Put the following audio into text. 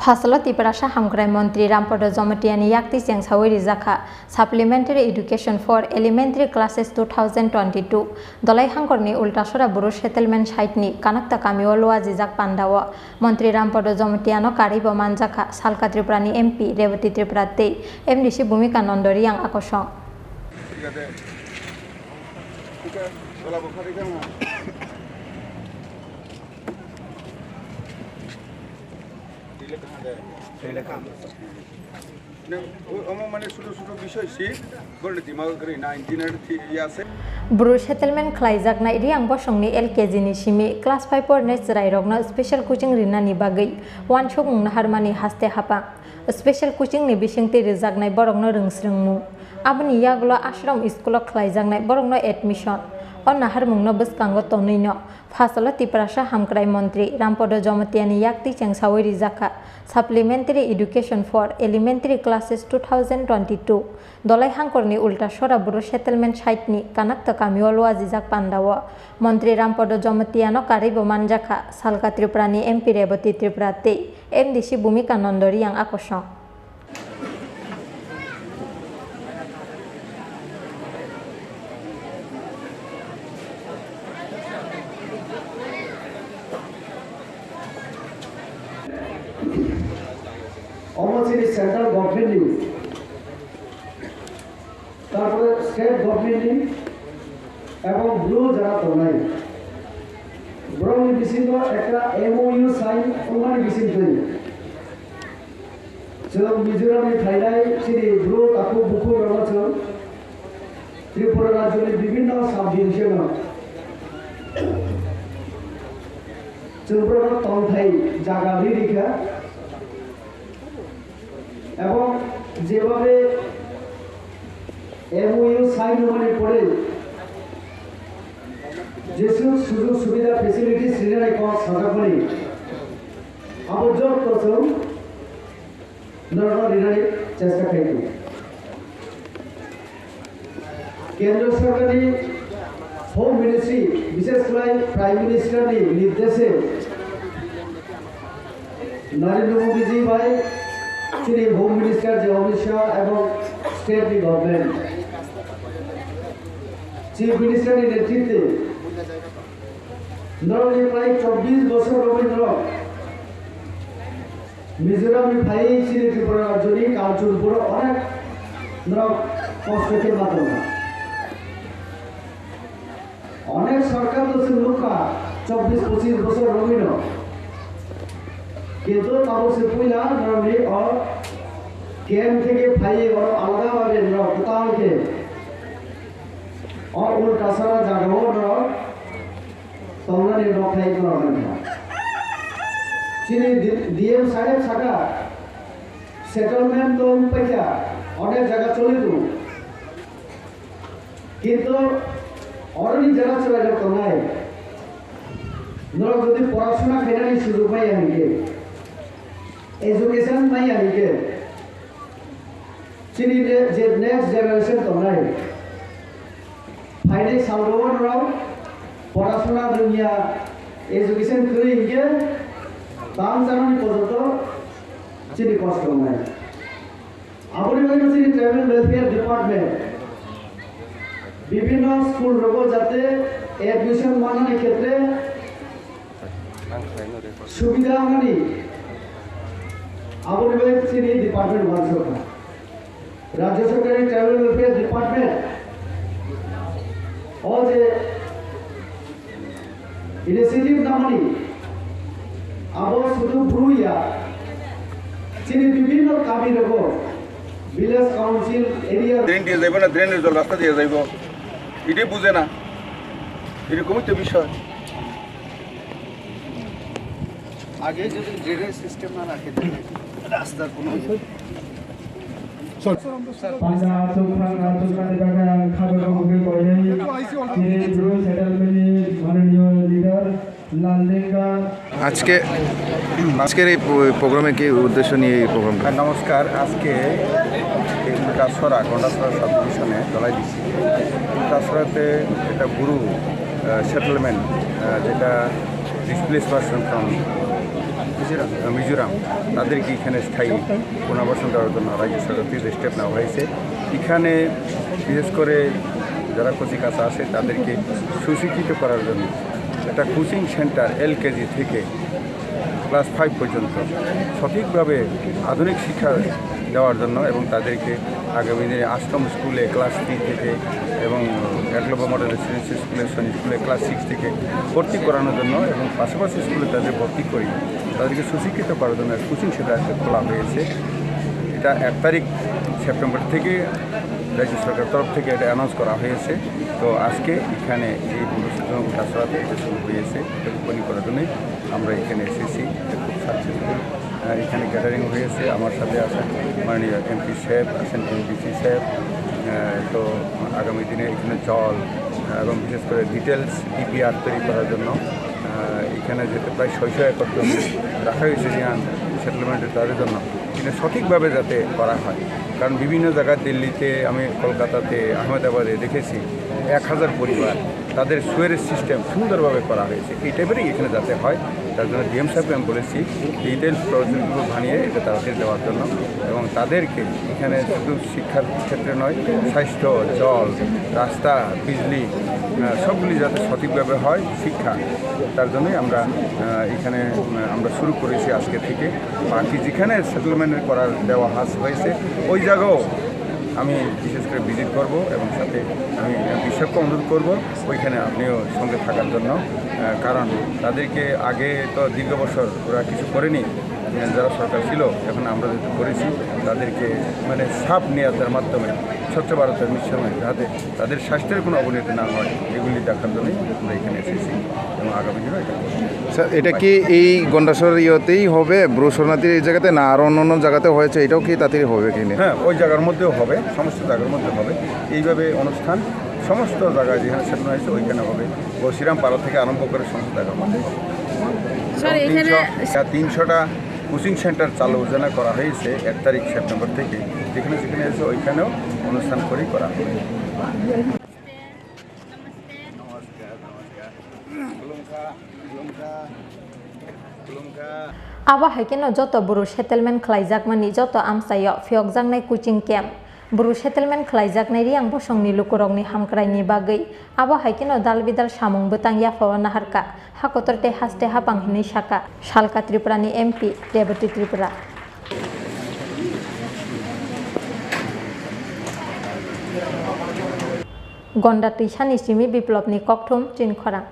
Fasalo Tripura Hamgrai Mantri Rampada Jamatia Yaktwi Chengsawi Rwjakha Supplementary Education for Elementary Classes 2022 Dolai Hangkorni Ultasora Buru Settlement Site ni Kanakta Kamio Rwjakha Pandawa Mantri Rampada Jamatia no Karibo Manjaka Salka Tripura ni MP Rewati Tripura te MDC Bhumika Nondori yang akosong Buru settlement khlaijak na iri ang bosongni LKG ni simi class 5 or next rairokna special coaching rina ni bagai wan chokung na harmani haste hapa special coaching ni bisingte rijak nai borokno ringsrungmu aboni yagulo ashram school khlaijak nai borokno admission on naharmungno boskango tonino Fasalo Tripura Hamgrai Mantri Rampada Jamatia Yaktwi Chengsawi Rwjakha Supplementary Education for Elementary Classes 2022 Dolai Hangkorni Ultasora Buru Settlement Site ni Kanakta Kamio Rwjakha Pandawa Mantri Rampada Jamatia no Karibo Manjaka Salka Tripura ni MP Rewati Tripura te MDC Bhumika Nondori yang akosong central government তারপরে state government এবং blue যারা তোলাই বরং বিসিং একটা MoU sign Oman বিসিং তৈরি যেমন মিজোরামে থাইলাই সিরি blue কাকু বুকু রয়েছে ত্রিপুরা রাজ্যের বিভিন্ন সাব ডিভিশন ত্রিপুরা তন্থাই জায়গা রেখা এবং যেভাবে এমওইউ সাইন হওয়ার পরে যেসব সুযোগ সুবিধা ফেসিলিটি শ্রীরাই কম সাজাকরি আবর্জক তথ্য নরনারী চেষ্টা খাইতো কেন্দ্র সরকারি হোম মিনিস্ট্রি বিশেষ করে প্রাইম মিনিস্টারের নির্দেশে নরেন্দ্র মোদীজি ভাই Chini Home Minister Jamatia এবং State Government Chief Minister এর নেতৃত্বে নরওয়ে প্রায় 24 বছর রবীন্দ্র মিজোরামে ভাই চিনি ত্রিপুরা রাজ্যনি কালচুর পুরো অনেক কষ্টকে মাধ্যমে অনেক সরকার তো লোকা 24-25 বছর রবীন্দ্র কিন্তু তাও সে পয়লা নরমে আর কেম থেকে ফাইয়ে আর আলাদা ভাবে কোথাওকে আর উল্টা সারা জায়গাও তোমরা রক্ষাই করা না চিনি ডিএম সাহেব সাকা সেটেলমেন্ট তো পয়সা অনেক জায়গা চলে তো কিন্তু অনেক জায়গা চলে যেত নাই নর যদি পড়াশোনা খেলানি সুযোগ পাই আমি एजुकेशन नहीं आई के चिनी जे नेक्स्ट जनरेशन तो नहीं फाइने साउंड राव पढ़ाशोना दुनिया एजुकेशन करी के दाम जानानी पड़तो चिनी कष्ट नहीं अपनी वही चिनी ट्राइबल वेलफेयर डिपार्टमेंट विभिन्न स्कूल रोगो जाते एडमिशन मानाने क्षेत्रे सुविधा मानी अपनी वही डिपार्टमेंट वन सरकार राज्य सरकारी ट्राइबल वेलफेयर डिपार्टमेंट और जे इनिशिएटिव नामनी अब शुद्ध ब्रुया चिनी विभिन्न कामी रखो विलेज काउंसिल एरिया ड्रेन দিয়ে যাইবো না ড্রেনের জল রাস্তা দিয়ে যাইবো এটাই বুঝে না এরকমই তো বিষয় আগে যদি ড্রেনেজ সিস্টেম না রাখে রাস্তার কোনো আজকের এই প্রোগ্রামে কি উদ্দেশ্য নিয়ে এই প্রোগ্রামটা? নমস্কার, আজকে এই উল্টাছড়া গন্ডাছড়া সাব ডিভিশনে দলাই দিচ্ছি। উল্টাছড়াতে একটা গুরু সেটেলমেন্ট যেটা ডিসপ্লেস পারসন ফ্রম মিজোরাম তাদেরকে এখানে স্থায়ী পুনর্বাসন দেওয়ার জন্য রাজ্য সরকার থেকে স্টেপ নেওয়া হয়েছে। এখানে বিশেষ করে যারা কচিকাঁচা আছে তাদেরকে সুশিক্ষিত করার জন্য একটা কোচিং সেন্টার LKG থেকে ক্লাস 5 পর্যন্ত সঠিকভাবে আধুনিক শিক্ষা দেওয়ার জন্য এবং তাদেরকে আগামী দিনে আশ্রম স্কুলে ক্লাস 3 থেকে এবং একলব্য মডেল রেসিডেন্সি স্কুলে সৈনিক স্কুলে ক্লাস 6 থেকে ভর্তি করানোর জন্য এবং পাশাপাশি স্কুলে তাদের ভর্তি করি তাদেরকে সুশিক্ষিত করার জন্য কোচিং সেন্টার খোলা হয়েছে। এটা 1 তারিখ সেপ্টেম্বর থেকে রাজ্য সরকার তরফ থেকে এটা অ্যানাউন্স করা হয়েছে। তো আজকে এখানে এই কাছড়াতে এটা শুরু হয়েছে, এটা ওপেনিং করার জন্যই আমরা এখানে এসেছি। খুব সাকসেসফুল এখানে গ্যাদারিং হয়েছে। আমার সাথে আছেন মাননীয় MP সাহেব, আছেন MPC সাহেব। তো আগামী দিনে এখানে জল এবং বিশেষ করে ডিটেলস DPR তৈরি করার জন্য এখানে যেতে প্রায় 600 একর জমি রাখা হয়েছে সেটেলমেন্টে তাদের জন্য এটা সঠিকভাবে যাতে করা হয়। কারণ বিভিন্ন জায়গায় দিল্লিতে, আমি কলকাতাতে, আহমেদাবাদে দেখেছি 1000 পরিবার তাদের সুয়েরেজ সিস্টেম সুন্দরভাবে করা হয়েছে। এই টাইপেরই এখানে যাতে হয় তার জন্য DM সাহেবকে আমি বলেছি ডিটেলস প্রজেক্টগুলো বানিয়ে এটা তাড়াতাড়ি দেওয়ার জন্য এবং তাদেরকে এখানে শুধু শিক্ষার ক্ষেত্রে নয়, স্বাস্থ্য, জল, রাস্তা, বিজলি সবগুলি যাতে সঠিকভাবে হয় শিক্ষা, তার জন্যই আমরা এখানে আমরা শুরু করেছি আজকে থেকে। বাকি যেখানে সেটেলমেন্ট করার দেওয়া হয়েছে ওই জায়গাও আমি বিশেষ করে ভিজিট করব এবং সাথে আমি বিশেষজ্ঞ অনুরোধ করব ওইখানে আপনিও সঙ্গে থাকার জন্য। কারণ তাদেরকে আগে তো দীর্ঘ বছর ওরা কিছু করেনি, যারা সরকার ছিল, এখন আমরা যেহেতু করেছি তাদেরকে মানে সাপ নেওয়ার মাধ্যমে স্বচ্ছ ভারতের মিশনে যাতে তাদের স্বাস্থ্যের কোনো অবনতি না হয় এগুলি দেখার জন্যই আমরা এখানে এসেছি এবং আগামী দিনও এটা করব। স্যার, এটা কি এই গন্ডাসর ইয়েতেই হবে, ব্রু শরণার্থীর এই জায়গাতে, না আরও অন্য জায়গাতে হয়েছে, এটাও কি তাড়াতাড়ি হবে কি না? হ্যাঁ, ওই জায়গার মধ্যেও হবে, সমস্ত জায়গার মধ্যে হবে। এইভাবে অনুষ্ঠান সমস্ত জায়গায় যেখানে সেখানে হয়েছে ওইখানে হবে। শ্রীরাম পাড়া থেকে আরম্ভ করে সমস্ত জায়গার মধ্যে হবে। 300টা কোচিং সেন্টার চালু যোজনা করা হয়েছে 1 তারিখ সেপ্টেম্বর থেকে। যেখানে যেখানে এসে ওইখানেও অনুষ্ঠান করেই করা হবে। Aba haikeno joto buru settlement khlaijak mani joto amsayo phiokjaknai coaching camp buru settlement khlaijaknai riang bosongni lukurokni hamkraini bagui aba haikeno dalbidal samung butang yafawa naharka hakotorte haste hapang hinui saka salka Tripurani MP Deputy Tripura Gonda Tishani Simi biplopni kokthum Chini Khorang